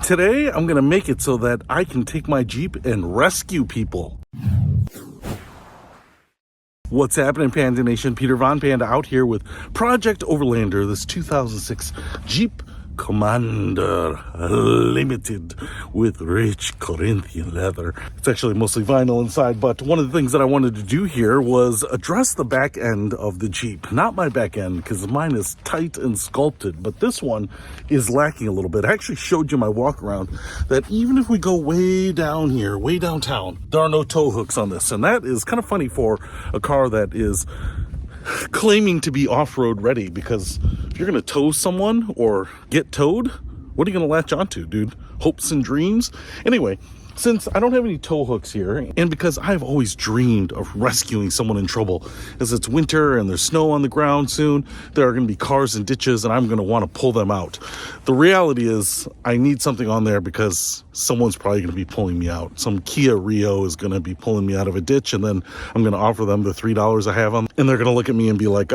today I'm gonna make it so that I can take my Jeep and rescue people. What's happening, Panda Nation? Peter Von Panda out here with Project Overlander, this 2006 Jeep Commander Limited with rich Corinthian leather. It's actually mostly vinyl inside, but one of the things that I wanted to do here was address the back end of the Jeep. Not my back end, because mine is tight and sculpted, but this one is lacking a little bit. I actually showed you my walk around that even if we go way down here, way downtown, there are no tow hooks on this, and that is kind of funny for a car that is claiming to be off-road ready, because if you're going to tow someone or get towed, what are you going to latch onto, dude? Hopes and dreams? Anyway, since I don't have any tow hooks here, and because I've always dreamed of rescuing someone in trouble, as it's winter and there's snow on the ground soon, there are going to be cars and ditches, and I'm going to want to pull them out. The reality is I need something on there because someone's probably going to be pulling me out. Some Kia Rio is going to be pulling me out of a ditch, and then I'm going to offer them the $3 I have them, and they're going to look at me and be like,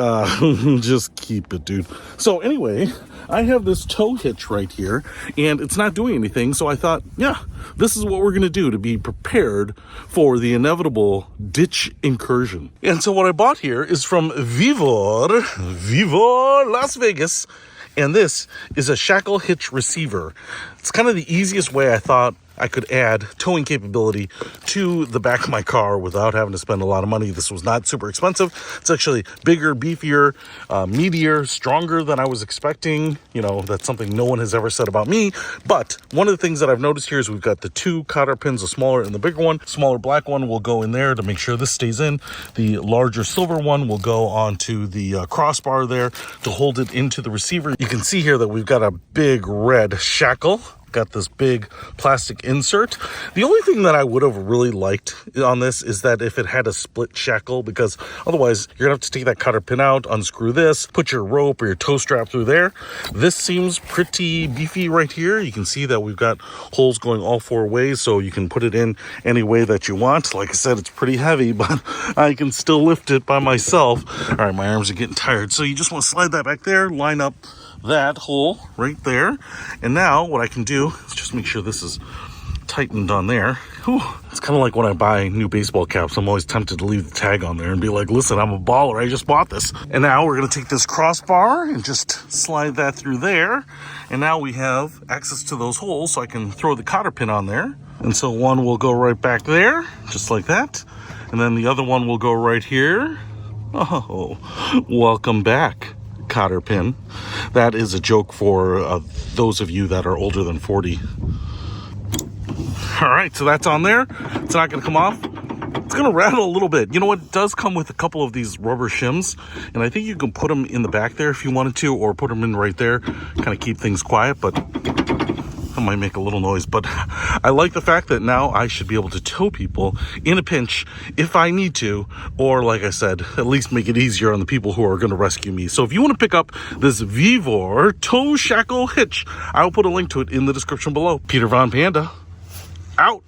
just keep it, dude. So anyway, I have this tow hitch right here, and it's not doing anything, so I thought, yeah, this is what we're going to do to be prepared for the inevitable ditch incursion. And so what I bought here is from VEVOR, Las Vegas, and this is a Shackle hitch receiver. It's kind of the easiest way I thought I could add towing capability to the back of my car without having to spend a lot of money. This was not super expensive. It's actually bigger, beefier, meatier, stronger than I was expecting. You know, that's something no one has ever said about me. But one of the things that I've noticed here is we've got the two cotter pins, the smaller and the bigger one. Smaller black one will go in there to make sure this stays in. The larger silver one will go onto the crossbar there to hold it into the receiver. You can see here that we've got a big red shackle. Got this big plastic insert. The only thing that I would have really liked on this is that if it had a split shackle, because otherwise you're gonna have to take that cotter pin out, unscrew this, put your rope or your tow strap through there. This seems pretty beefy right here. You can see that we've got holes going all four ways, so you can put it in any way that you want. Like I said, it's pretty heavy, but I can still lift it by myself. All right, my arms are getting tired. So you just want to slide that back there, line up that hole right there, and now what I can do is just make sure this is tightened on there. Whew. It's kind of like when I buy new baseball caps. I'm always tempted to leave the tag on there and be like, listen, I'm a baller, I just bought this. And now we're going to take this crossbar and just slide that through there, and now we have access to those holes, so I can throw the cotter pin on there. And so one will go right back there, just like that, and then the other one will go right here. Oh, welcome back, cotter pin. That is a joke for those of you that are older than 40. All right, so that's on there. It's not going to come off. It's going to rattle a little bit. You know what? It does come with a couple of these rubber shims, and I think you can put them in the back there if you wanted to, or put them in right there, kind of keep things quiet, but that might make a little noise. But I like the fact that now I should be able to tow people in a pinch if I need to, or like I said, at least make it easier on the people who are going to rescue me. So if you want to pick up this VEVOR tow shackle hitch, I will put a link to it in the description below. Peter Von Panda, out.